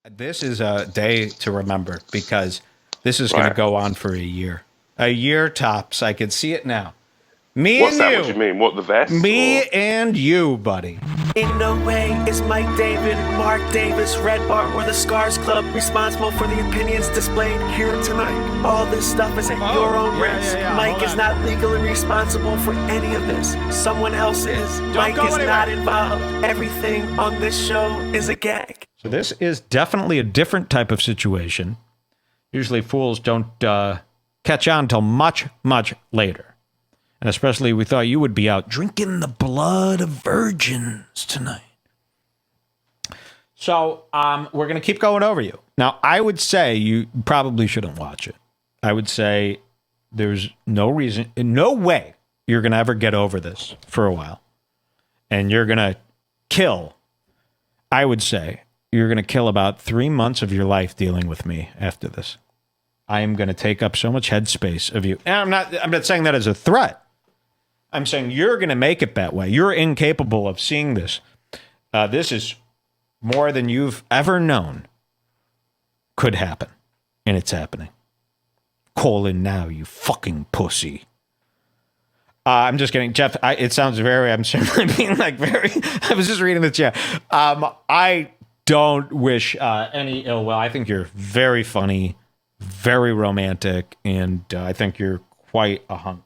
This is a day to remember because this is going to go on for a year. A year tops. I can see it now. Me What's and that? you. What do you mean? What, the vest? Me and you, buddy. In no way is Mike David, Mark Davis, Red Bar, or the Scars Club responsible for the opinions displayed here tonight. All this stuff is at your own risk. Mike is not legally responsible for any of this. Someone else is. Mike is not involved. Everything on this show is a gag. So this is definitely a different type of situation. Usually fools don't catch on until much, much later. And especially we thought you would be out drinking the blood of virgins tonight. So we're going to keep going over you. Now, I would say you probably shouldn't watch it. I would say there's no reason, no way you're going to ever get over this for a while. And you're going to kill, I would say, you're going to kill about 3 months of your life dealing with me after this. I am going to take up so much headspace of you. And I'm not saying that as a threat. I'm saying you're going to make it that way. You're incapable of seeing this. This is more than you've ever known could happen. And it's happening. Call in now, you fucking pussy. I'm just kidding. Jeff, it sounds very, I'm simply being like very, I was just reading the chat. I don't wish any ill will. I think you're very funny, very romantic, and I think you're quite a hunk.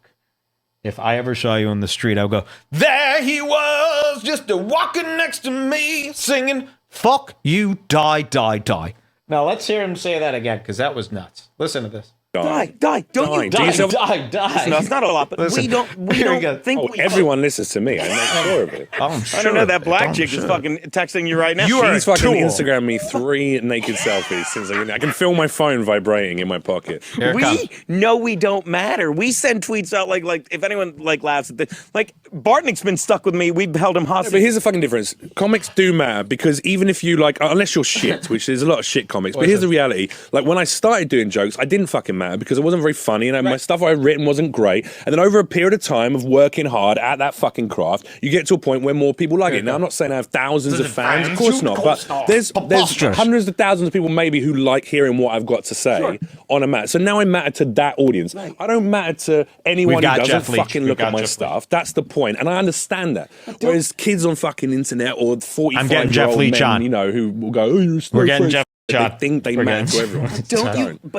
If I ever saw you on the street, I would go, there he was, just walking next to me, singing, fuck you, die, die, die. Now, let's hear him say that again, because that was nuts. Listen to this. Die. Don't you die. Die. No, it's not a lot, but Listen, we don't think we... Everyone listens to me. I make sure of it. I don't know, that black chick is fucking texting you right now. She's fucking Instagram me 3 naked selfies since I can feel my phone vibrating in my pocket. We know we don't matter. We send tweets out like if anyone laughs at this, Bartnick's been stuck with me. We've held him hostage. But here's the fucking difference. Comics do matter because even if you unless you're shit, which there's a lot of shit comics, but here's the reality. When I started doing jokes, I didn't fucking matter because it wasn't very funny and my stuff I'd written wasn't great. And then over a period of time of working hard at that fucking craft, you get to a point where more people like it. Now, I'm not saying I have thousands of fans, of course not, but there's hundreds of thousands of people maybe who like hearing what I've got to say on a mat. So now I matter to that audience. Right. I don't matter to anyone who doesn't fucking look at my stuff. That's the point. And I understand that. Whereas kids on fucking internet or 45-year-old men, who will go, oh, you're We're getting Jeff. They think they matter to everyone.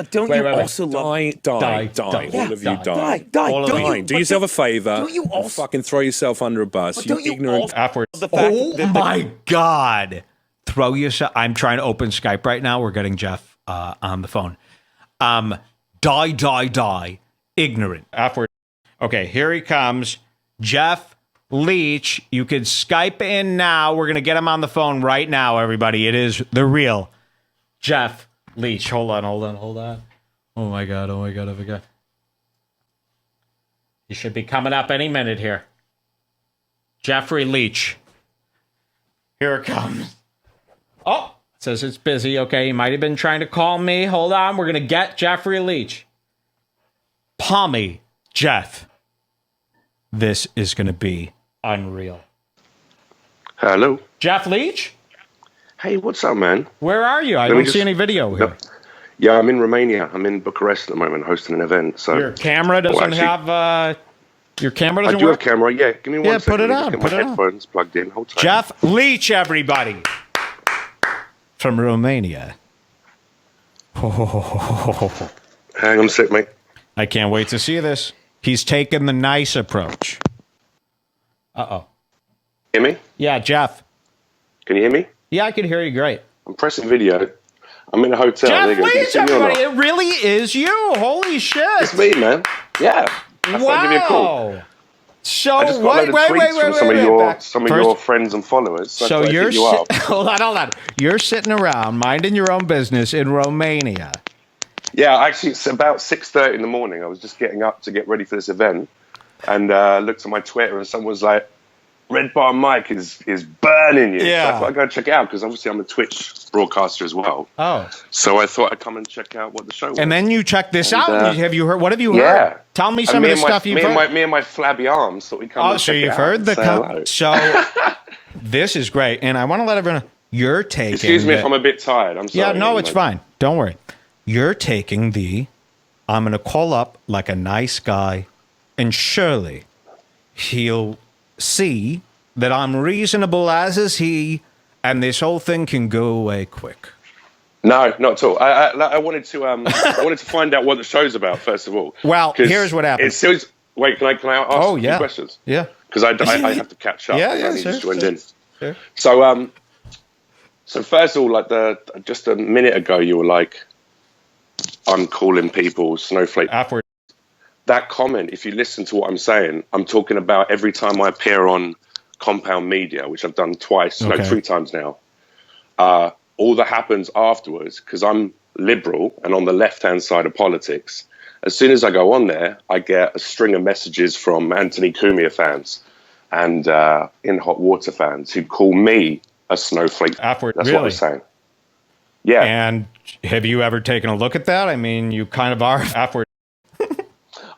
Don't you also die. All of you die. Die. Do yourself a favor. Don't you also fucking throw yourself under a bus? You ignorant. Oh my God. Throw yourself. I'm trying to open Skype right now. We're getting Jeff on the phone. Die. Ignorant. Okay, here he comes. Jeff Leach. You could Skype in now. We're going to get him on the phone right now, everybody. It is the real Jeff Leach. Hold on. Oh my God. I forgot. He should be coming up any minute here. Jeffrey Leach. Here it comes. Oh, it says it's busy. Okay, he might have been trying to call me. Hold on. We're going to get Jeffrey Leach. Palmy Jeff. This is going to be unreal. Hello. Jeff Leach? Hey, what's up, man? Where are you? I don't see any video here. Yeah, I'm in Romania. I'm in Bucharest at the moment hosting an event. So your camera doesn't have... Your camera doesn't work? I do work? have camera, yeah. Give me one second. Put it on. Get my headphones plugged in. Hold tight. Jeff Leach, everybody. From Romania. Hang on a sec, mate. I can't wait to see this. He's taken the nice approach. Uh-oh. Hear me? Yeah, Jeff. Can you hear me? Yeah, I can hear you great. I'm pressing video. I'm in a hotel. Jeff Leach, everybody. It really is you. Holy shit. It's me, man. Yeah. I thought I'd give you a call. So I just got wait. Some of your friends and followers. So you're hold on. You're sitting around minding your own business in Romania. Yeah, actually, it's about 6:30 in the morning. I was just getting up to get ready for this event, and looked at my Twitter, and someone was like, "Red Bar Mike is burning you." Yeah. So I thought I'd go check it out because obviously I'm a Twitch broadcaster as well. Oh. So I thought I'd come and check out what the show was. And then you check this out. Have you heard? What have you heard? Yeah. Tell me some of the stuff you've heard. Me and my flabby arms thought we'd come and check it out. So you've heard so this is great, and I want to let everyone know, You're taking. Excuse me if I'm a bit tired. I'm sorry. Yeah, no, it's fine. Don't worry. You're taking I'm going to call up like a nice guy, and surely he'll see that I'm reasonable as is he, and this whole thing can go away quick. No, not at all. I wanted to I wanted to find out what the show's about first of all. Well, here's what happened. Wait, can I ask a few questions? Yeah. Because I have to catch up. Yeah, He just joined in. Sure. So first of all, like just a minute ago, you were like, I'm calling people snowflake. Afterward. That comment, if you listen to what I'm saying, I'm talking about every time I appear on Compound Media, which I've done twice, no, 3 times now. All that happens afterwards, because I'm liberal and on the left-hand side of politics, as soon as I go on there, I get a string of messages from Anthony Cumia fans and In Hot Water fans who call me a snowflake. Afterward, That's really? what I'm saying. Yeah. And have you ever taken a look at that? I mean, you kind of are afterward.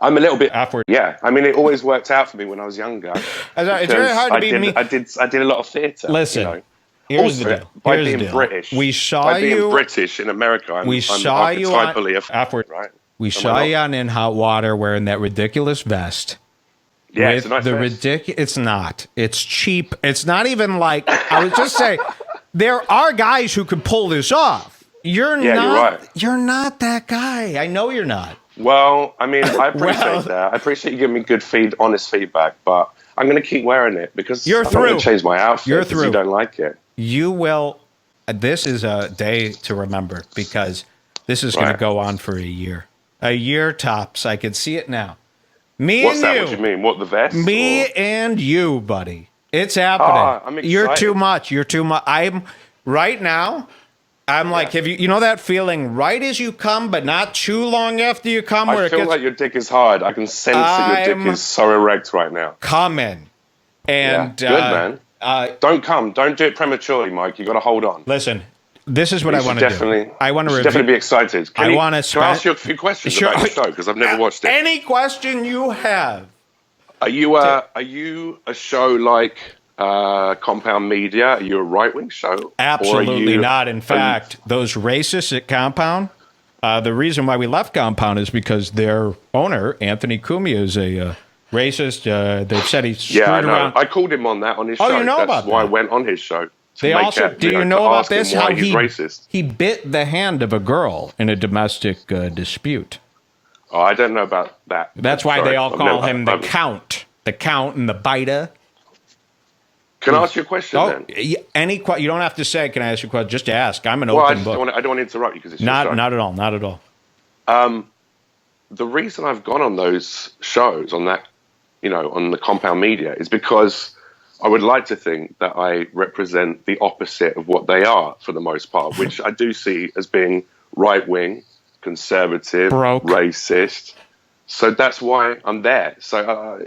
I'm a little bit Afterward. Yeah, I mean, it always worked out for me when I was younger. It's very hard to be me. I did a lot of theatre. Listen, you know? here's Also, the deal. by Here's the being deal. British, We saw by being you. British in America, I'm you on afterward. right? We saw you on In Hot Water wearing that ridiculous vest. Yeah, it's a nice vest. ridiculous. It's not. It's cheap. It's not even like I was just saying. There are guys who could pull this off. You're not. You're right. You're not that guy. I know you're not. Well, I mean, I appreciate that. I appreciate you giving me good honest feedback, but I'm going to keep wearing it because I'm not going to change my outfit. You're through. You don't like it. You will. This is a day to remember because this is going to go on for a year. A year tops. I can see it now. What's that? What do you mean? What, the vest? Me and you, buddy. It's happening. I'm excited. You're too much. You're too much. I'm right now. I'm like, have you know that feeling right as you come, but not too long after you come? Where I feel like your dick is hard. I can sense that your dick is so erect right now. Coming. And good, man. Don't come. Don't do it prematurely, Mike. You got to hold on. Listen, this is what I want to do. I want to definitely be excited. Can I ask you a few questions sure. about your show? Because I've never watched it. Any question you have. Are you a show like Compound Media? Are you a right-wing show? Absolutely not. In fact, those racists at Compound, the reason why we left Compound is because their owner, Anthony Cumia, is a racist. They've said he's screwed around. I called him on that on his show. You know That's about why that. I went on his show. They also, do you know about this? How he's racist. He bit the hand of a girl in a domestic dispute. Oh, I don't know about that. That's why they all call him the Count. The Count and the Biter. Can I ask you a question then? You don't have to say, can I ask you a question? Just ask. I'm an open book. I don't want to interrupt you because it's not at all. Not at all. The reason I've gone on those shows on that, on the Compound Media is because I would like to think that I represent the opposite of what they are for the most part, which I do see as being right-wing, conservative, racist. So that's why I'm there. So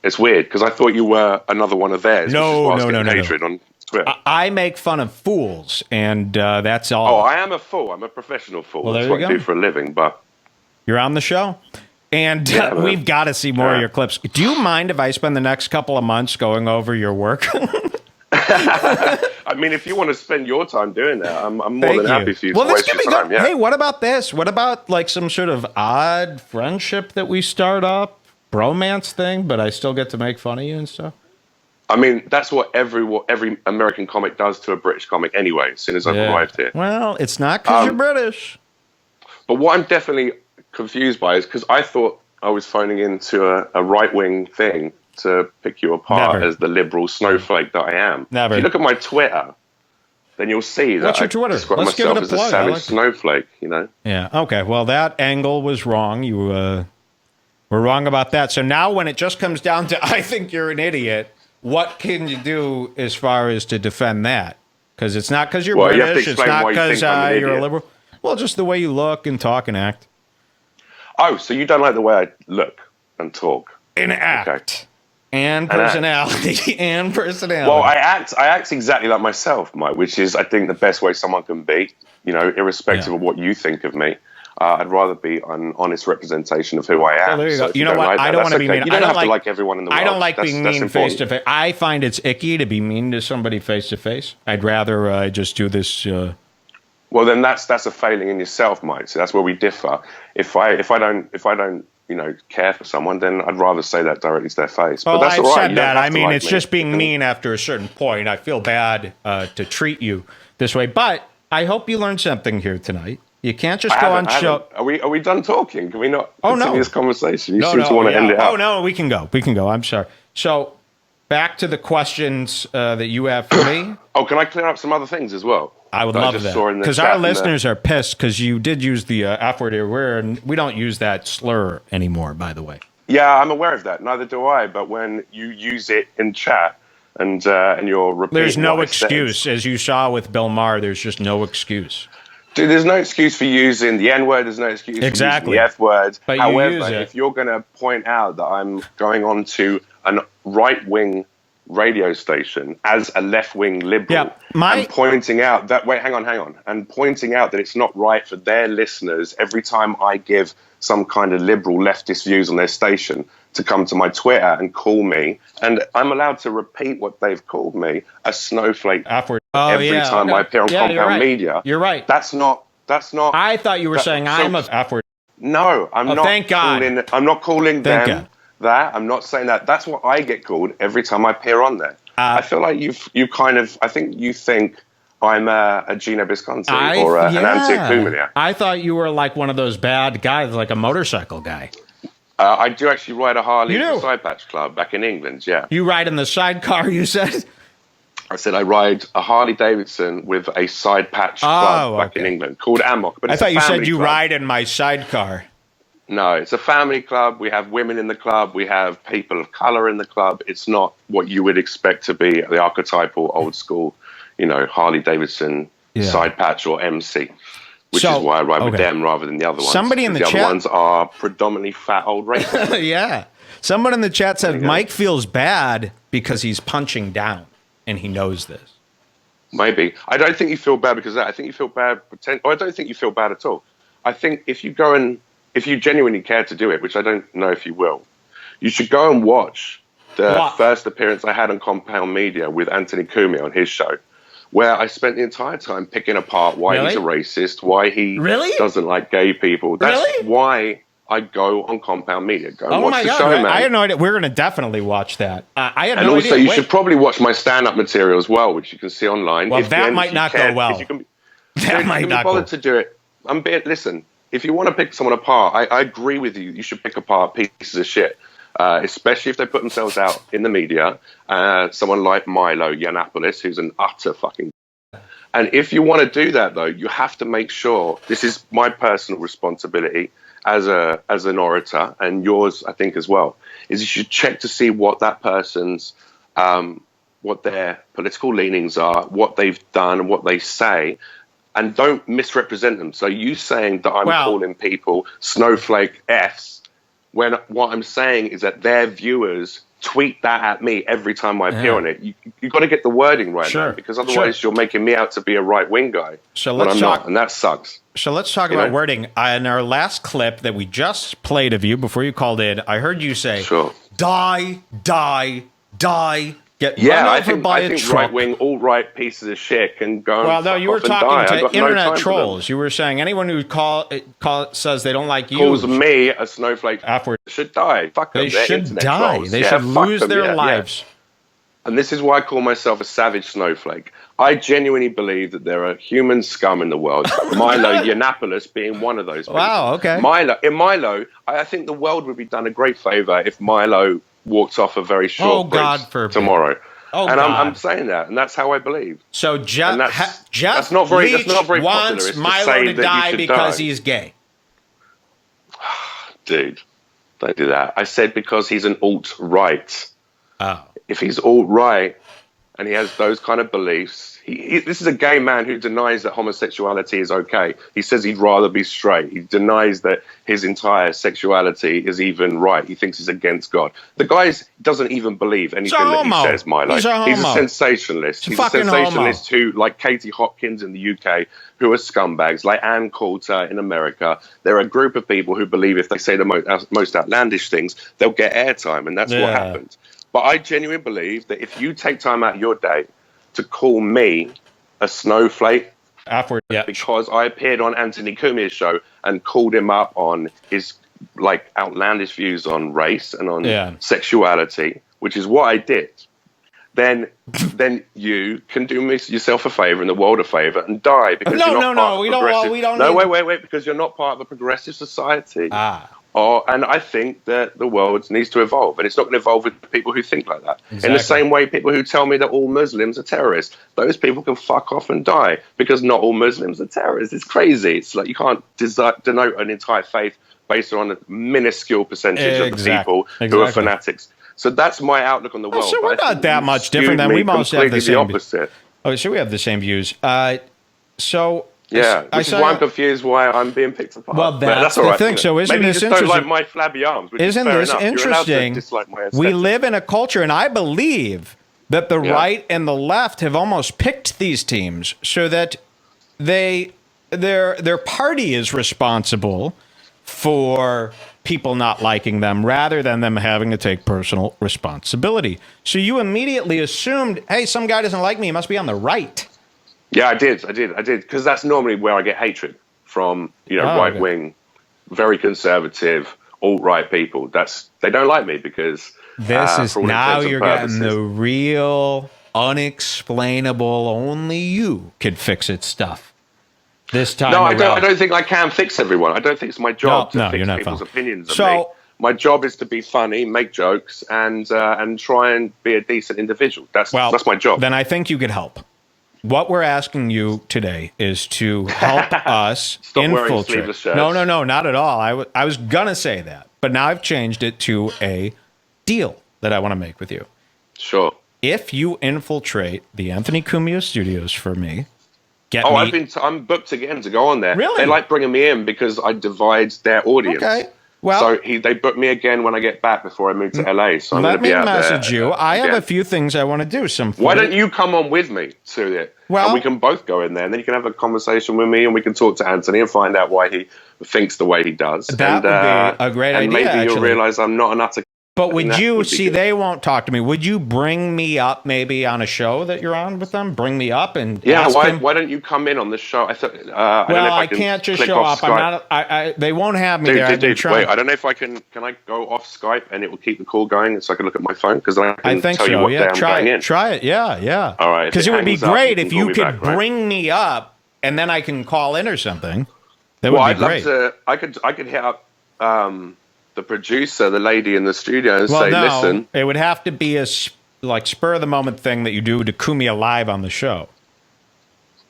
it's weird because I thought you were another one of theirs. No. Hatred on Twitter. I make fun of fools, and that's all. Oh, I am a fool. I'm a professional fool. Well, that's what I do for a living. But you're on the show, and we've got to see more of your clips. Do you mind if I spend the next couple of months going over your work? I mean, if you want to spend your time doing that, I'm more than happy for you to waste your time. Good. Hey, what about this? What about like some sort of odd friendship that we start up? Bromance thing, but I still get to make fun of you and stuff? I mean, that's what every American comic does to a British comic anyway, as soon as I've arrived here. Well, it's not because you're British. But what I'm definitely confused by is because I thought I was phoning into a right-wing thing to pick you apart as the liberal snowflake that I am. Never. If you look at my Twitter, then you'll see that What's your Twitter? describe Let's give myself it a as a plug. savage snowflake, Yeah, okay. Well, that angle was wrong. You were wrong about that. So now when it just comes down to I think you're an idiot, what can you do as far as to defend that? Because it's not because you're British. It's not because you're a liberal. Well, just the way you look and talk and act. Oh, so you don't like the way I look and talk? And act. Okay. And personality. And personality. Well, I act exactly like myself, Mike, which is, I think, the best way someone can be, irrespective of what you think of me. I'd rather be an honest representation of who I am. Well, there you go. if You know what? like I that, don't want to that's be okay. mean. You don't I have like, to like everyone in the world. I don't like That's being mean face to important. face. I find it's icky to be mean to somebody face to face. I'd rather just do this. Well, then that's a failing in yourself, Mike. So that's where we differ. If I don't care for someone, then I'd rather say that directly to their face. But that's I've all right. said You don't that. have I to mean, like it's me. just being mean after a certain point. I feel bad to treat you this way, but I hope you learned something here tonight. You can't just go on show. Are we done talking? Can we not continue this conversation? You seem to want to end it up. Oh no, we can go. I'm sorry. So back to the questions that you have for me. Oh, can I clear up some other things as well? I would love that, because our listeners are pissed because you did use the F word here, and we don't use that slur anymore, by the way. Yeah, I'm aware of that. Neither do I. But when you use it in chat and you're repeating, there's no excuse, as you saw with Bill Maher. There's just no excuse. Dude, there's no excuse for using the N word. There's no excuse for using the F word. But however, if you're going to point out that I'm going on to a right-wing radio station as a left-wing liberal and pointing out that and pointing out that it's not right for their listeners every time I give some kind of liberal leftist views on their station to come to my Twitter and call me, and I'm allowed to repeat what they've called me, a snowflake, every time I appear on Compound Media. You're right. That's not. I thought you were saying I'm a F word. No, I'm not. Thank God. I'm not calling them that. I'm not saying that. That's what I get called every time I appear on there. I feel like I think you think I'm a Gino Disconte or an anti-Cumia. I thought you were like one of those bad guys, like a motorcycle guy. I do actually ride a Harley at the Side Patch Club back in England, yeah. You ride in the sidecar, you said? I said I ride a Harley Davidson with a Side Patch Club back in England called Amok. But I thought you said you club. Ride in my sidecar. No, it's a family club. We have women in the club. We have people of color in the club. It's not what you would expect to be the archetypal old school, Harley Davidson Side Patch or MC. Which is why I ride with them rather than the other ones. Somebody in the chat, other ones are predominantly fat old racists. Yeah. Someone in the chat said Mike feels bad because he's punching down, and he knows this. Maybe. I don't think you feel bad because of that. I think you feel bad. I don't think you feel bad at all. I think if you genuinely care to do it, which I don't know if you will, you should go and watch the first appearance I had on Compound Media with Anthony Cumia on his show, where I spent the entire time picking apart why he's a racist, why he doesn't like gay people. That's why I go on Compound Media. Go and watch the show, man. I had no idea. We're going to definitely watch that. I had no idea. And also, you should probably watch my stand-up material as well, which you can see online. Well, that might not go well. That might not go well. To do it. Listen, if you want to pick someone apart, I agree with you. You should pick apart pieces of shit. Especially if they put themselves out in the media, someone like Milo Yiannopoulos, who's an utter fucking... And if you want to do that, though, you have to make sure, this is my personal responsibility as an orator, and yours, I think, as well, is you should check to see what that person's, what their political leanings are, what they've done, what they say, and don't misrepresent them. So you saying that I'm calling people snowflake Fs, when what I'm saying is that their viewers tweet that at me every time I appear on it. You've got to get the wording right now, because otherwise you're making me out to be a right-wing guy when I'm not, and that sucks. So let's talk about wording. In our last clip that we just played of you before you called in, I heard you say, die, die, die. I think right-wing, alt-right pieces of shit can go. Well, no, you were talking to internet trolls. You were saying anyone who says they don't like you calls me a snowflake afterward should die. Fuck them. They should die. Trolls. They should lose their lives. Yeah. And this is why I call myself a savage snowflake. I genuinely believe that there are human scum in the world. Milo Yiannopoulos being one of those people. Wow. Okay. Milo, I think the world would be done a great favor if Milo walked off a very short bridge tomorrow. I'm saying that, and that's how I believe. So that's not very wants Milo to die because he's gay. Dude, don't do that. I said because he's an alt-right. Oh. If he's alt-right, and he has those kind of beliefs. This is a gay man who denies that homosexuality is okay. He says he'd rather be straight. He denies that his entire sexuality is even right. He thinks it's against God. The guy doesn't even believe anything that he says, Milo. He's a sensationalist. He's a sensationalist who, like Katie Hopkins in the UK, who are scumbags, like Ann Coulter in America. They're a group of people who believe if they say the most outlandish things, they'll get airtime, and that's what happened. But I genuinely believe that if you take time out of your day to call me a snowflake because I appeared on Anthony Cumia's show and called him up on his like outlandish views on race and on sexuality, which is what I did, then you can do yourself a favor and the world a favor and die because you're not part of a progressive. Wait, because you're not part of a progressive society. And I think that the world needs to evolve, and it's not going to evolve with people who think like that. Exactly. In the same way, people who tell me that all Muslims are terrorists, those people can fuck off and die because not all Muslims are terrorists. It's crazy. It's like you can't denote an entire faith based on a minuscule percentage of the people who are fanatics. So that's my outlook on the world. So we're not that much different than we most have the same opposite. Oh, so we have the same views. Yeah, which is why I'm confused why I'm being picked apart. Well, that's the thing. So isn't this interesting? Don't like my flabby arms. Isn't this interesting? We live in a culture, and I believe that the right and the left have almost picked these teams so that their party is responsible for people not liking them rather than them having to take personal responsibility. So you immediately assumed, hey, some guy doesn't like me. He must be on the right. Yeah, I did, because that's normally where I get hatred from, right-wing, very conservative, alt-right people. They don't like me because this is now you're getting the real, unexplainable, only you could fix it stuff. This time, no, I don't think I can fix everyone. I don't think it's my job to fix people's opinions of me. My job is to be funny, make jokes, and try and be a decent individual. That's my job. Then I think you could help. What we're asking you today is to help us infiltrate. No, not at all. I was going to say that, but now I've changed it to a deal that I want to make with you. Sure. If you infiltrate the Anthony Cumia studios for me, I'm booked again to go on there. Really? They like bringing me in because I divide their audience. Okay. Well, so they book me again when I get back before I move to LA. So I'm going to be out there. Let me message you. I have a few things I want to do. Why don't you come on with me to it? Well, and we can both go in there, and then you can have a conversation with me, and we can talk to Anthony and find out why he thinks the way he does. That would be a great idea. And maybe you'll realize I'm not an utter. But would you see? They won't talk to me. Would you bring me up maybe on a show that you're on with them? Bring me up and ask him? Why don't you come in on the show? I thought. I can't just show up. Skype. I'm not. They won't have me there. Wait, I don't know if I can. Can I go off Skype and it will keep the call going so I can look at my phone because I can tell you what day I'm going in. Try it. Yeah. All right. Because it would be great if you could bring me up and then I can call in or something. That would be great. I could hit up. The producer, the lady in the studio, and listen. It would have to be a spur of the moment thing that you do to Cumia live on the show.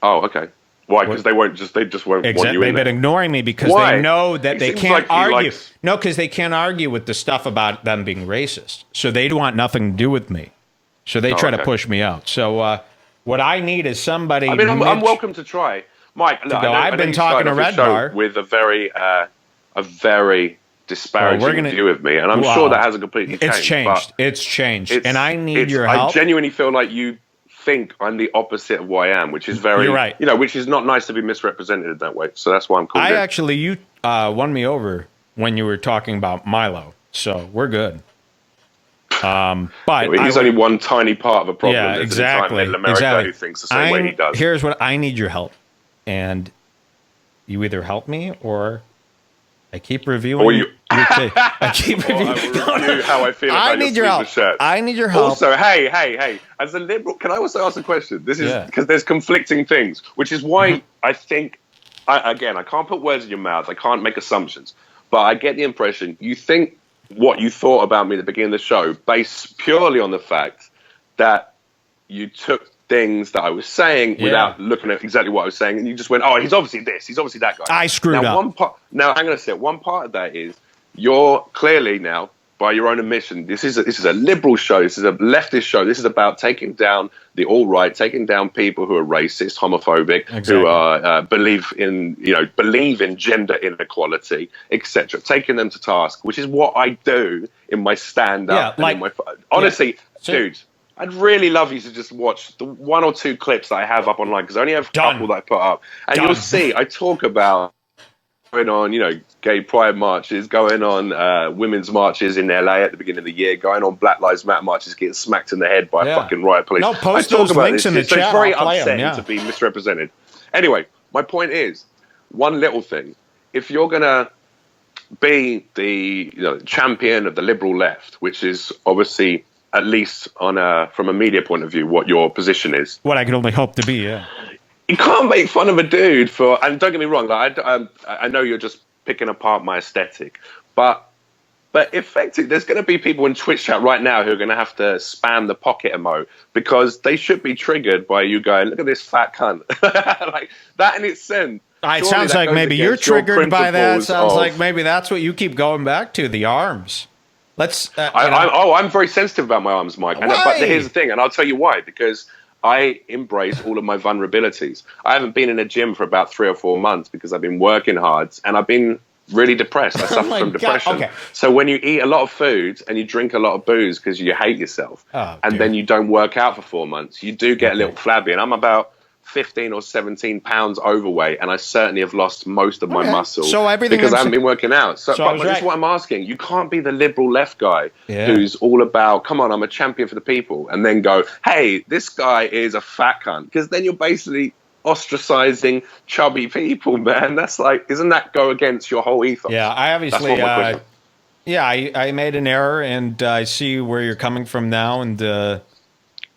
Oh, okay. Why? Because they just won't want you in. They've been ignoring me because they know that they can't argue. No, because they can't argue with the stuff about them being racist. So they want nothing to do with me. So they try to push me out. So what I need is somebody. I mean, I'm welcome to try, Mike. Look, I've been talking to Red Bar with a very disparaging view of me, and I'm sure that hasn't completely changed. It's changed, and I need your help. I genuinely feel like you think I'm the opposite of what I am, which is very, You're right. Which is not nice to be misrepresented in that way. So that's why I'm called. You won me over when you were talking about Milo, so we're good. But he's only one tiny part of a problem. Yeah, exactly. In America, who thinks the same way he does. Here's what I need your help, and you either help me or. I keep reviewing. I keep reviewing. How I feel about your help. I need your help. Also, hey, as a liberal, can I also ask a question? This is because there's conflicting things, which is why I think, I can't put words in your mouth. I can't make assumptions, but I get the impression you think what you thought about me at the beginning of the show based purely on the fact that you took things that I was saying without looking at exactly what I was saying, and you just went, "Oh, he's obviously this. He's obviously that guy." I screwed up. Now, hang on a second. One part of that is you're clearly now by your own admission, this is a liberal show. This is a leftist show. This is about taking down the alt-right, taking down people who are racist, homophobic, who are believe in gender inequality, etc. Taking them to task, which is what I do in my stand-up. Honestly, dude, I'd really love you to just watch the 1 or 2 clips that I have up online, because I only have a couple that I put up, and you'll see I talk about going on, gay pride marches, going on women's marches in LA at the beginning of the year, going on Black Lives Matter marches, getting smacked in the head by fucking riot police. No, post those links in the chat. It's very upsetting to be misrepresented. Anyway, my point is, one little thing. If you're going to be the champion of the liberal left, which is obviously, at least from a media point of view, what your position is. What I can only hope to be, You can't make fun of a dude and don't get me wrong, I know you're just picking apart my aesthetic, but effectively, there's going to be people in Twitch chat right now who are going to have to spam the pocket emote because they should be triggered by you going, look at this fat cunt. Like that in its sense. It sounds like maybe you're triggered by that. Sounds like maybe that's what you keep going back to, the arms. I'm very sensitive about my arms, Mike. But here's the thing, and I'll tell you why, because I embrace all of my vulnerabilities. I haven't been in a gym for about 3 or 4 months because I've been working hard and I've been really depressed. I suffer from depression. Okay. So when you eat a lot of food and you drink a lot of booze because you hate yourself, and then you don't work out for 4 months, you do get a little flabby. And I'm about 15 or 17 pounds overweight, and I certainly have lost most of my muscle because I haven't been working out. But this is what I'm asking. You can't be the liberal left guy who's all about, come on, I'm a champion for the people, and then go, hey, this guy is a fat cunt, because then you're basically ostracizing chubby people, man. That's like, isn't that go against your whole ethos? Yeah, I obviously, I made an error, and I see where you're coming from now, and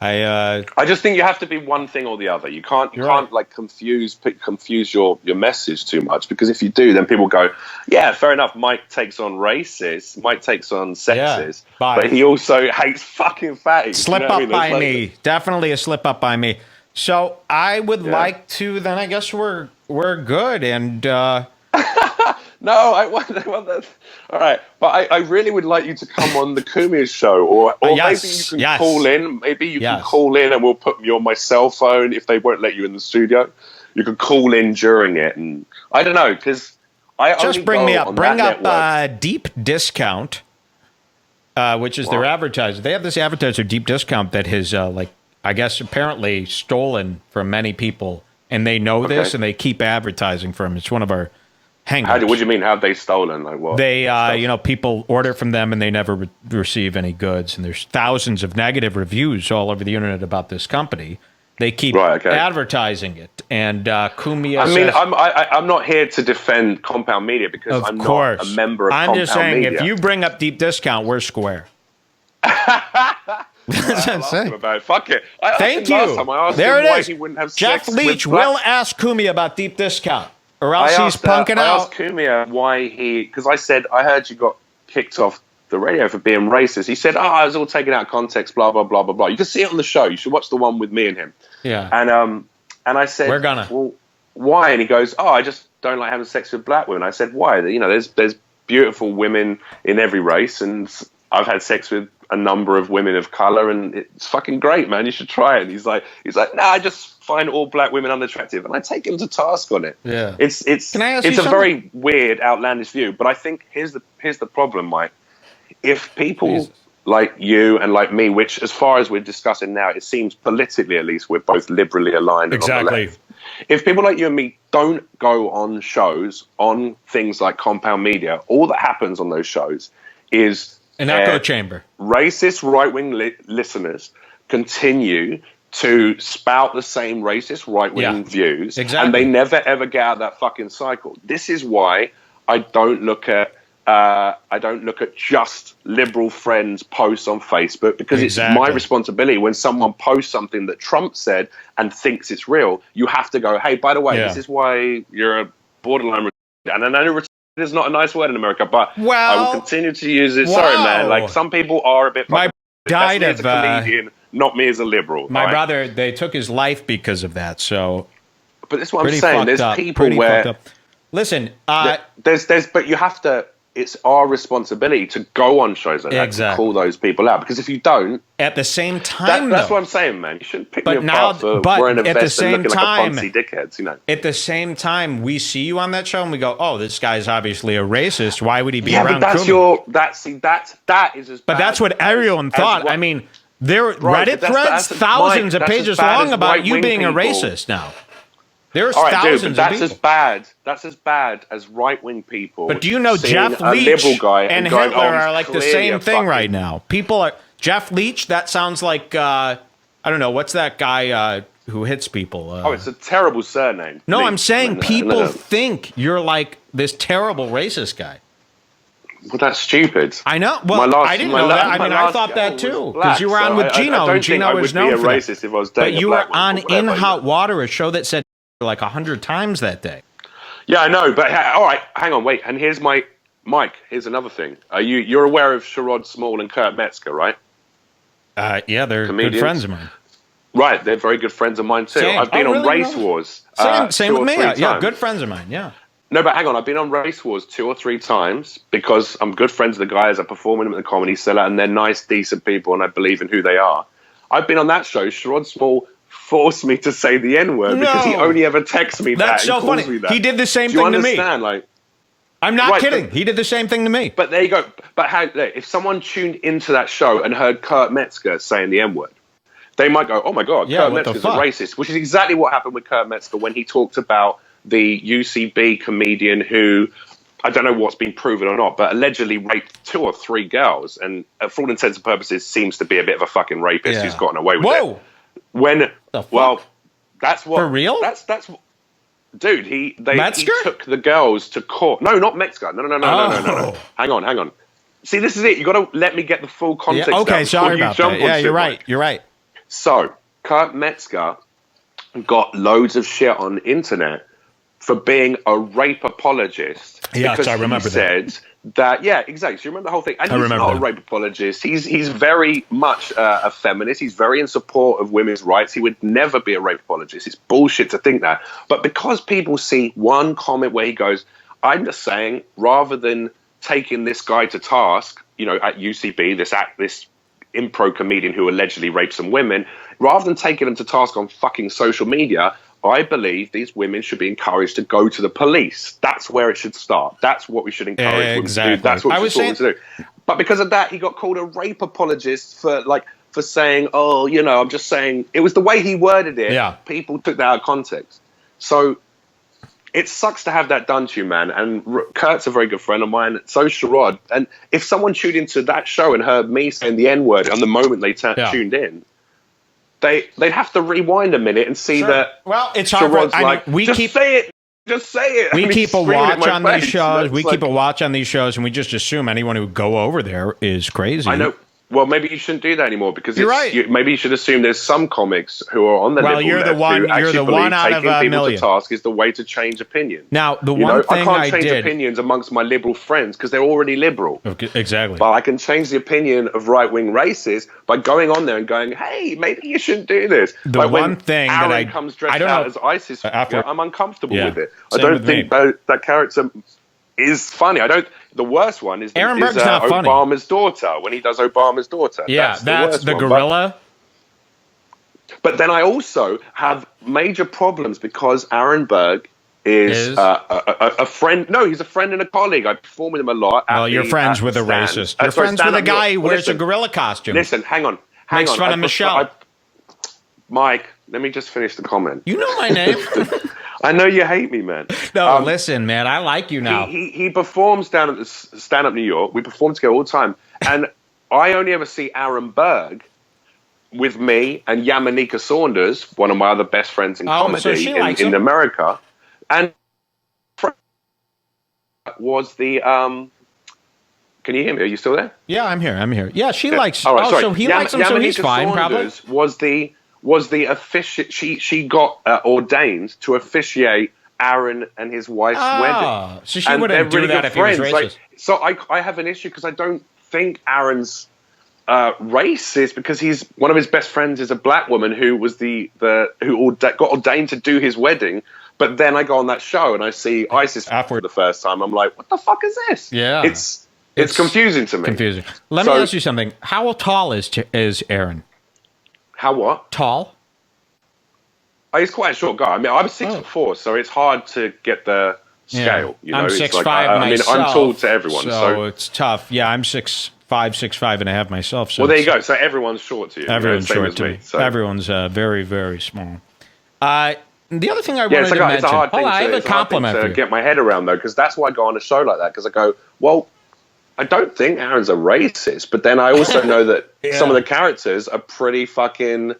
I just think you have to be one thing or the other. You can't like confuse your message too much, because if you do, then people go, yeah, fair enough. Mike takes on racists, Mike takes on sexist, but he also hates fucking fatties. Slip up by me, definitely a slip up by me. So I would like to. Then I guess we're good, and no, I want that. All right, but I really would like you to come on the Cumia show, or maybe you can call in. Maybe you can call in, and we'll put you on my cell phone if they won't let you in the studio. You could call in during it, and I don't know, because I just bring me up. Bring up Deep Discount, which is their advertiser. They have this advertiser, Deep Discount, that has I guess apparently stolen from many people, and they know this, and they keep advertising for them. It's one of our hangouts. What do you mean? How have they stolen? Like what? They, people order from them and they never receive any goods. And there's thousands of negative reviews all over the internet about this company. They keep advertising it. And Cumia says, I'm not here to defend Compound Media because I'm not a member of Compound Media. I'm just saying, if you bring up Deep Discount, we're square. That's what I'm saying. Fuck it. Thank you. There it is. Jeff Leach will ask Cumia about Deep Discount. Or else he's punking out. I asked Cumia why because I said, I heard you got kicked off the radio for being racist. He said, I was all taken out of context, blah, blah, blah, blah, blah. You can see it on the show. You should watch the one with me and him. Yeah. And I said, well, why? And he goes, I just don't like having sex with black women. I said, why? There's beautiful women in every race, and I've had sex with a number of women of color, and it's fucking great, man. You should try it. He's like, nah, I just find all black women unattractive, and I take him to task on it. Yeah, it's a very weird, outlandish view, but I think here's the problem, Mike. If people like you and like me, which as far as we're discussing now, it seems politically at least we're both liberally aligned. Exactly. If people like you and me don't go on shows on things like Compound Media, all that happens on those shows is an echo chamber. Racist right-wing listeners continue to spout the same racist right-wing views, and they never ever get out of that fucking cycle. This is why I don't look at just liberal friends' posts on Facebook, because it's my responsibility when someone posts something that Trump said and thinks it's real. You have to go, hey, by the way, this is why you're a borderline. And I know is not a nice word in America, but I will continue to use it. Sorry, man. Like, some people are a bit. My died as a comedian, not me as a liberal. My brother, they took his life because of that. So, but that's what I'm saying. There's people where listen. But you have to. it's our responsibility to go on shows like that to call those people out. Because if you don't, at the same time, that's what I'm saying, man. You shouldn't pick me apart for wearing a vest and looking like a Ponzi dickheads, you know. At the same time, we see you on that show and we go, "Oh, this guy's obviously a racist. Why would he be around?" But that's Cumia? that is as bad. But that's what everyone thought. I mean, there are Reddit threads, thousands of pages long about you being a racist now. There's thousands of people. That's as bad as right-wing people. But do you know Jeff Leach and Hitler are like the same thing right now? People are Jeff Leach. That sounds like I don't know what's that guy who hits people. It's a terrible surname. No, Leach. I'm saying people think you're like this terrible racist guy. Well, that's stupid. I know. Well, I didn't know that. I mean, I thought that too because you were on with Gino, and Gino was known for that. If I was but you were on In Hot Water, a show that said like 100 times that day. Yeah, I know, but all right, hang on, wait. And here's Mike. Here's another thing. You're aware of Sherrod Small and Kurt Metzger, right? Yeah, they're good friends of mine. Right, they're very good friends of mine too. Same. I've been on Race Wars. Same with me. Yeah, good friends of mine. Yeah. No, but hang on. I've been on Race Wars 2 or 3 times because I'm good friends with the guys. I perform with them at the Comedy Cellar, and they're nice, decent people, and I believe in who they are. I've been on that show. Sherrod Small forced me to say the N-word because he only ever texts me that. That's so funny. He did the same thing to me. Like, I'm not kidding. He did the same thing to me. But there you go. But if someone tuned into that show and heard Kurt Metzger saying the N-word, they might go, "Oh my God, Kurt Metzger's a racist," which is exactly what happened with Kurt Metzger when he talked about the UCB comedian who, I don't know what's been proven or not, but allegedly raped 2 or 3 girls, and for all intents and purposes seems to be a bit of a fucking rapist who's gotten away with it. That's what. For real? That's dude. He took the girls to court. No, not Metzger. No. Hang on. See, this is it. You got to let me get the full context. Yeah, okay, sorry about that. Yeah, you're right. You're right. So Kurt Metzger got loads of shit on the internet for being a rape apologist. Yes, I remember that. Yeah, exactly. So you remember the whole thing. And he's not a rape apologist. He's very much a feminist. He's very in support of women's rights. He would never be a rape apologist. It's bullshit to think that. But because people see one comment where he goes, I'm just saying, rather than taking this guy to task, at UCB, this impro comedian who allegedly raped some women, rather than taking them to task on fucking social media, I believe these women should be encouraged to go to the police. That's where it should start. That's what we should encourage women to do. That's what we should to do. But because of that, he got called a rape apologist for saying, I'm just saying. It was the way he worded it. Yeah. People took that out of context. So it sucks to have that done to you, man. And Kurt's a very good friend of mine. So's Sherrod. And if someone tuned into that show and heard me saying the N-word on the moment they tuned in, they'd have to rewind a minute and see that. Well, it's hard. Say it. Just say it. We keep a watch on these shows. We keep a watch on these shows, and we just assume anyone who would go over there is crazy. I know. Well, maybe you shouldn't do that anymore because you're right. Maybe you should assume there's some comics who are on the liberal you're left the one. Who you're the one out of a million. People to task is the way to change opinion. Now, the one thing I can't change opinions amongst my liberal friends because they're already liberal. Okay, exactly. But I can change the opinion of right-wing racists by going on there and going, "Hey, maybe you shouldn't do this." The one thing Aaron that comes dressed out as ISIS, I'm uncomfortable with it. I Same don't think that character is funny. The worst one is Aaron Berg's not Obama's daughter when he does Obama's daughter. Yeah, that's the gorilla. But then I also have major problems because Aaron Berg is a friend. No, he's a friend and a colleague. I perform with him a lot. Well, you're friends with a racist. You're friends with a guy who wears a gorilla costume. Listen, hang on. Makes fun of Michelle. Mike, let me just finish the comment. You know my name. I know you hate me, man. No, listen, man. I like you now. He performs down at the Stand Up New York. We perform together all the time. And I only ever see Aaron Berg with me and Yamanika Saunders, one of my other best friends in comedy in America. And was the... Can you hear me? Are you still there? Yeah, I'm here. Yeah, she likes... All right, so he likes him, so he's fine, probably. Was the official? She got ordained to officiate Aaron and his wife's wedding. So she wouldn't do that if he was racist. So I have an issue because I don't think Aaron's racist because one of his best friends is a black woman who was who got ordained to do his wedding But then I go on that show and I see ISIS for the first time. I'm like, what the fuck is this? Yeah. It's confusing to me. Confusing. Let me ask you something. How tall is Aaron? How what? Tall? Oh, he's quite a short guy. I mean, I'm 6'4", so it's hard to get the scale. You know, I'm it's 6'5" I mean, I'm tall to everyone, so it's tough. Yeah, I'm 6'5", 6'5" and a half myself. So well, there you go. So everyone's short to you. Everyone's same short as to me. So. Everyone's very, very small. The other thing I wanted to it's mention. a hard thing I have a compliment for to you. get my head around, though, because that's why I go on a show like that, because I go, well, I don't think Aaron's a racist, but then I also know that some of the characters are pretty fucking...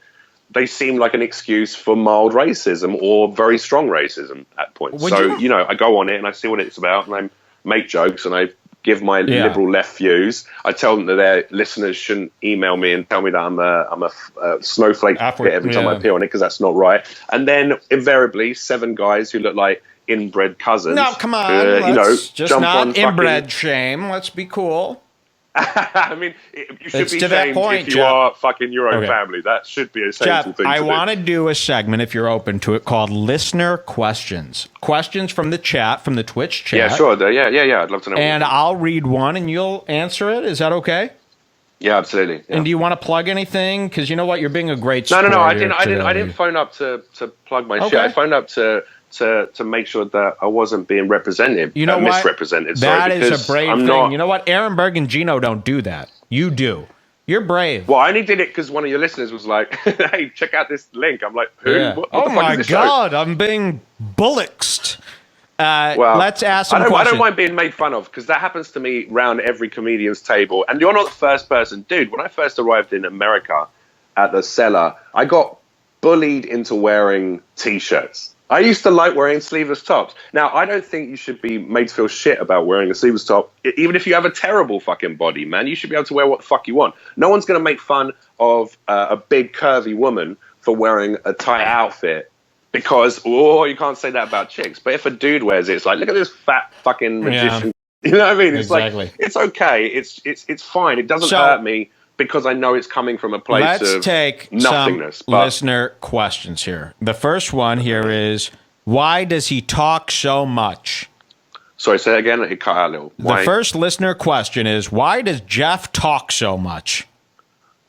They seem like an excuse for mild racism or very strong racism at points. You know, I go on it and I see what it's about and I make jokes and I give my liberal left views. I tell them that their listeners shouldn't email me and tell me that I'm a snowflake every time I appear on it, because that's not right. And then invariably 7 guys who look like inbred cousins. No, come on. Let's just jump not on inbred shame. Let's be cool. I mean, you should be to that shamed point, if you are fucking your own family. That should be a shameful thing to do. I want to do a segment, if you're open to it, called Listener Questions. Questions from the chat, from the Twitch chat. Yeah, sure. Yeah. I'd love to know. And I'll read one and you'll answer it. Is that okay? Yeah, absolutely. Yeah. And do you want to plug anything? Because you know what? You're being a great sport. No. I didn't phone up to plug my shit. I phoned up to make sure that I wasn't being represented, misrepresented. That is a brave thing. You know what? Aaron Berg and Gino don't do that. You do. You're brave. Well, I only did it because one of your listeners was like, hey, check out this link. I'm like, who? Yeah. What oh, the fuck my is this God. show? I'm being bullocked. Well, let's ask some questions. I don't mind being made fun of, because that happens to me round every comedian's table. And you're not the first person. Dude, when I first arrived in America at the Cellar, I got bullied into wearing T-shirts. I used to like wearing sleeveless tops. Now, I don't think you should be made to feel shit about wearing a sleeveless top. Even if you have a terrible fucking body, man, you should be able to wear what the fuck you want. No one's going to make fun of a big, curvy woman for wearing a tight outfit because, you can't say that about chicks. But if a dude wears it, it's like, look at this fat fucking magician. You know what I mean? It's exactly. Like, it's okay. It's fine. It doesn't hurt me, because I know it's coming from a place of take nothingness. Some listener questions here. The first one here is, why does he talk so much? Sorry, say that again. It cut out a little. The first listener question is, why does Jeff talk so much?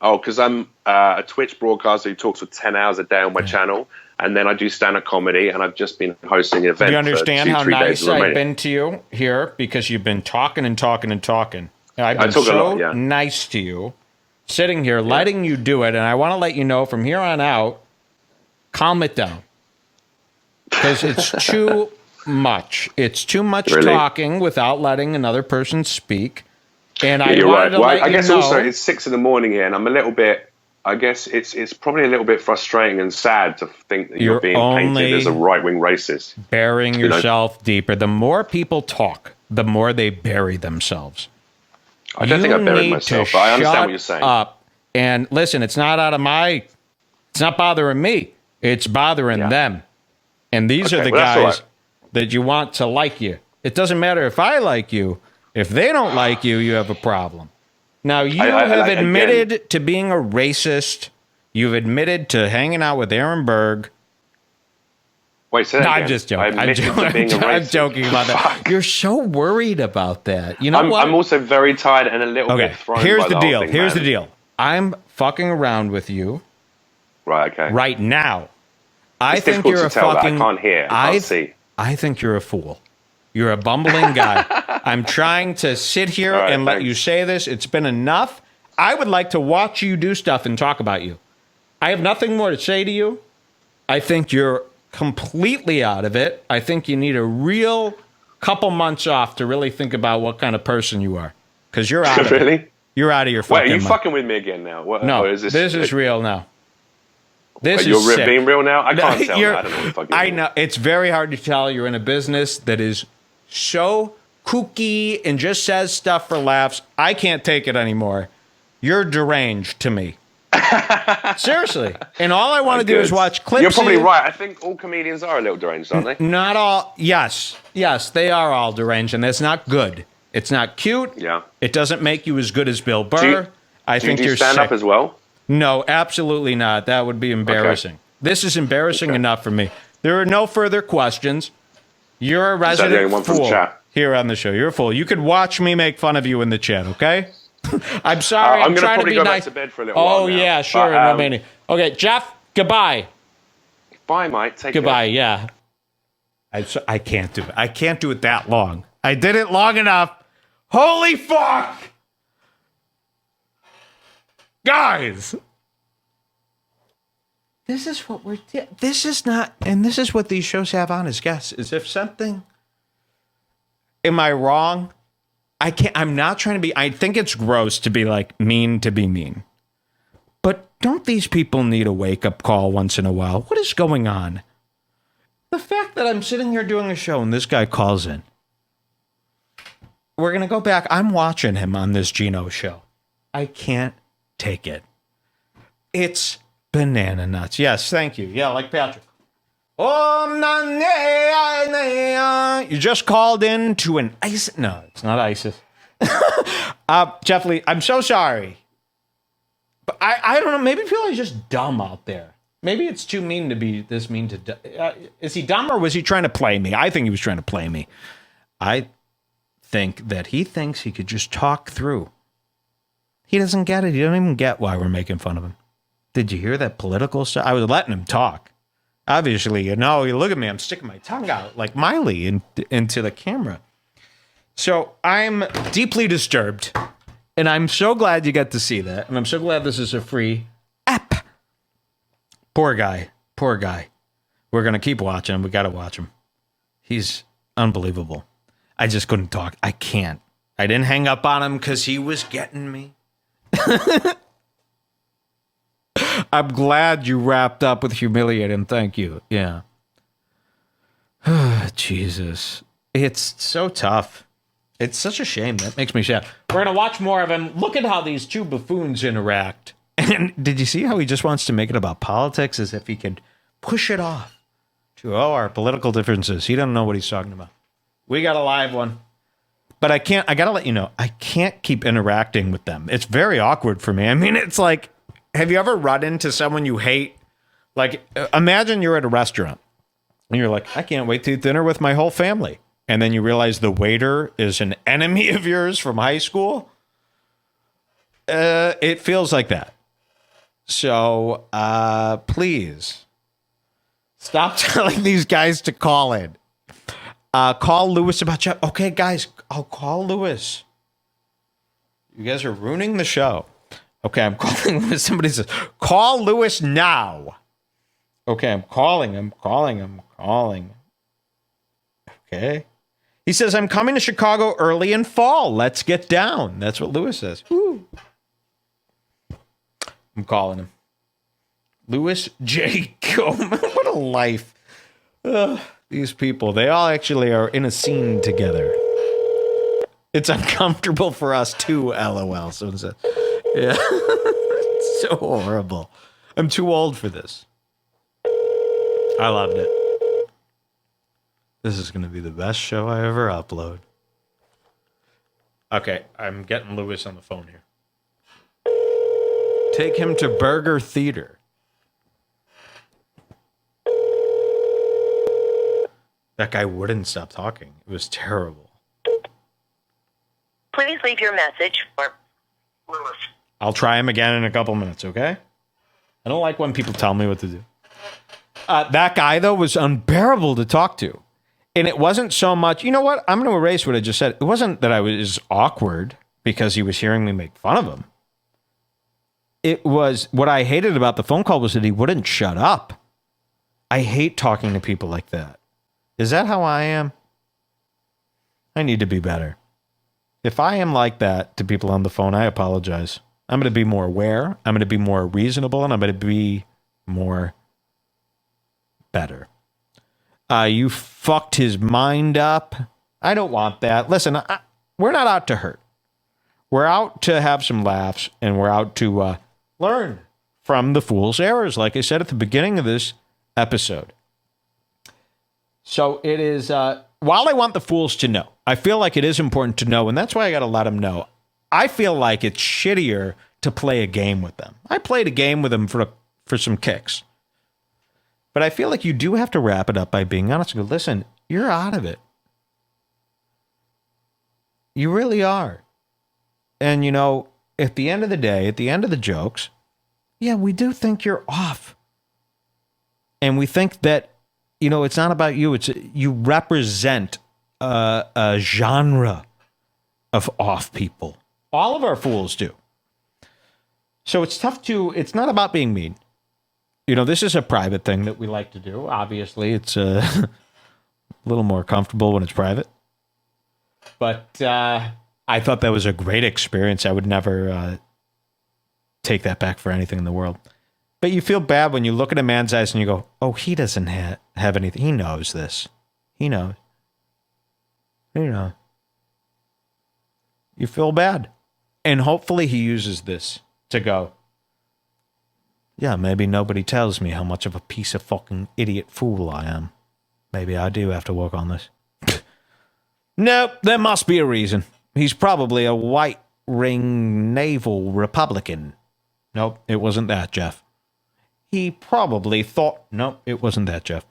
Oh, because I'm a Twitch broadcaster who talks for 10 hours a day on my channel, and then I do stand-up comedy, and I've just been hosting an event. Do you understand for 2-3 how nice days I've been to you here? Because you've been talking and talking and talking. I've been I talk so a lot, nice to you. Sitting here, letting you do it, and I want to let you know from here on out, calm it down. Because it's too much. It's too much talking without letting another person speak. And you're right. Well, I guess also it's 6 a.m. here, and I'm a little bit... I guess it's probably a little bit frustrating and sad to think that you're being painted as a right-wing racist. Burying yourself deeper. The more people talk, the more they bury themselves. I don't think I buried myself, but I understand what you're saying. Up and listen, it's not bothering me. It's bothering them. And these are the guys that you want to like you. It doesn't matter if I like you. If they don't like you, you have a problem. Now, you have admitted to being a racist. You've admitted to hanging out with Aaron Berg. Wait, say that again. I'm just joking. I'm joking about that. You're so worried about that. You know what? I'm also very tired and a little bit thrown Here's by the deal. whole thing, Here's the deal. I'm fucking around with you. Right, okay. Right now. I think you're a fucking... I can't hear. I can't see. I think you're a fool. You're a bumbling guy. I'm trying to sit here and let you say this. It's been enough. I would like to watch you do stuff and talk about you. I have nothing more to say to you. I think you're completely out of it. I think you need a real couple months off to really think about what kind of person you are. Because you're out of it. You're out of your fucking mind. Wait, are you mind. fucking with me again now? No, this is real now. You're being real now? I can't tell. I don't know what the fuck I know. It's very hard to tell. You're in a business that is so kooky and just says stuff for laughs. I can't take it anymore. You're deranged to me. Seriously. And all I want to do is watch clips. You're probably right. I think all comedians are a little deranged, aren't they? Not all. Yes. Yes, they are all deranged, and that's not good. It's not cute. Yeah. It doesn't make you as good as Bill Burr. I think you're stand up as well? No, absolutely not. That would be embarrassing. Okay. This is embarrassing enough for me. There are no further questions. You're a Is that the only resident one from fool chat? here on the show. You're a fool. You could watch me make fun of you in the chat, okay? I'm sorry. I'm going to trying probably to be go nice. back to bed for a little while. Oh, now. yeah, sure. But, in Romania. Okay, Jeff, goodbye. Bye, Mike. Take Goodbye, care. yeah. I can't do it. I can't do it that long. I did it long enough. Holy fuck! Guys! This is what we're... This is not... And this is what these shows have on as guests. Is if something... Am I wrong? I can't... I'm not trying to be... I think it's gross to be like mean to be mean. But don't these people need a wake-up call once in a while? What is going on? The fact that I'm sitting here doing a show and this guy calls in. We're going to go back. I'm watching him on this Gino show. I can't take it. It's banana nuts. Yes, thank you. Yeah, like Patrick. Oh, you just called in to an ISIS. No, it's not ISIS. Jeff Lee, I'm so sorry. But I don't know. Maybe people are just dumb out there. Maybe it's too mean to be this mean to... is he dumb or was he trying to play me? I think he was trying to play me. I think that he thinks he could just talk through. He doesn't get it. He don't even get why we're making fun of him. Did you hear that political stuff? I was letting him talk. Obviously, you look at me. I'm sticking my tongue out like Miley into the camera. So I'm deeply disturbed. And I'm so glad you get to see that. And I'm so glad this is a free app. Poor guy. Poor guy. We're going to keep watching him. We got to watch him. He's unbelievable. I just couldn't talk. I can't. I didn't hang up on him because he was getting me. I'm glad you wrapped up with humiliating. Thank you. Yeah. Jesus. It's so tough. It's such a shame. That makes me sad. We're going to watch more of him. Look at how these two buffoons interact. And did you see how he just wants to make it about politics as if he could push it off to, our political differences. He doesn't know what he's talking about. We got a live one. But I got to let you know, I can't keep interacting with them. It's very awkward for me. I mean, it's like, have you ever run into someone you hate? Like, imagine you're at a restaurant and you're like, I can't wait to eat dinner with my whole family. And then you realize the waiter is an enemy of yours from high school. It feels like that. So, please stop telling these guys to call in. Call Lewis about Jeff. Okay, guys, I'll call Lewis. You guys are ruining the show. Okay, I'm calling Lewis. Somebody says, call Lewis now. Okay, I'm calling him. Okay. He says, I'm coming to Chicago early in fall. Let's get down. That's what Lewis says. Woo. I'm calling him. Louis J. Coleman. What a life. These people, they all actually are in a scene together. It's uncomfortable for us too, LOL. Someone said, yeah. It's so horrible. I'm too old for this. I loved it. This is going to be the best show I ever upload. Okay, I'm getting Lewis on the phone here. Take him to Burger Theater. That guy wouldn't stop talking. It was terrible. Please leave your message for Lewis. I'll try him again in a couple minutes, okay? I don't like when people tell me what to do. That guy, though, was unbearable to talk to. And it wasn't so much... You know what? I'm going to erase what I just said. It wasn't that I was awkward because he was hearing me make fun of him. It was... What I hated about the phone call was that he wouldn't shut up. I hate talking to people like that. Is that how I am? I need to be better. If I am like that to people on the phone, I apologize. I'm going to be more aware. I'm going to be more reasonable, and I'm going to be more better. You fucked his mind up. I don't want that. Listen, we're not out to hurt. We're out to have some laughs, and we're out to learn from the fool's errors, like I said at the beginning of this episode. So it is, while I want the fools to know, I feel like it is important to know, and that's why I got to let them know. I feel like it's shittier to play a game with them. I played a game with them for some kicks. But I feel like you do have to wrap it up by being honest and go, listen, you're out of it. You really are. And, you know, at the end of the day, at the end of the jokes, yeah, we do think you're off. And we think that, you know, it's not about you. It's you represent a genre of off people. All of our fools do. So it's tough to, it's not about being mean. You know, this is a private thing that we like to do. Obviously, it's a little more comfortable when it's private. But I thought that was a great experience. I would never take that back for anything in the world. But you feel bad when you look at a man's eyes and you go, oh, he doesn't have anything. He knows this. He knows. You know. You feel bad. And hopefully he uses this to go, yeah, maybe nobody tells me how much of a piece of fucking idiot fool I am. Maybe I do have to work on this. Nope, there must be a reason. He's probably a white ring naval Republican. Nope, it wasn't that, Jeff. He probably thought, nope, it wasn't that, Jeff.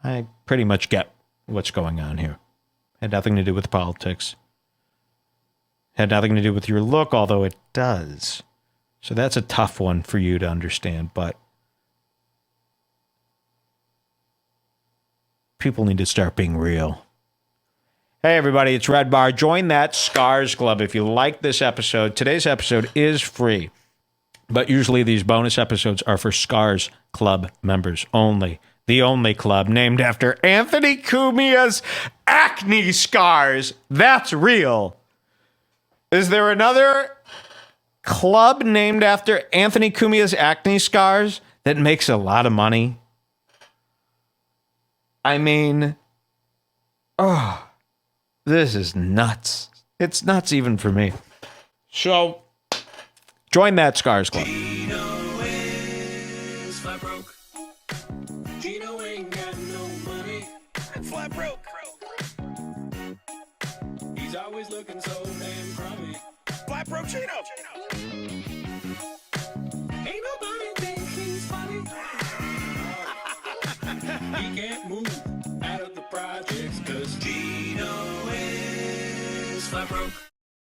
I pretty much get what's going on here. Had nothing to do with politics. Had nothing to do with your look, although it does. So that's a tough one for you to understand, but people need to start being real. Hey, everybody, it's Red Bar. Join that Scars Club if you like this episode. Today's episode is free, but usually these bonus episodes are for Scars Club members only. The only club named after Anthony Cumia's acne scars. That's real. Is there another club named after Anthony Cumia's acne scars that makes a lot of money? I mean, oh, this is nuts. It's nuts even for me. So, join that Scars Club. Gino is flat broke. Gino ain't got no money. Flat broke. He's always looking so damn crummy. Flat broke Gino. Ain't nobody think he's funny. He can't move out of the projects 'cause Gino is flat broke.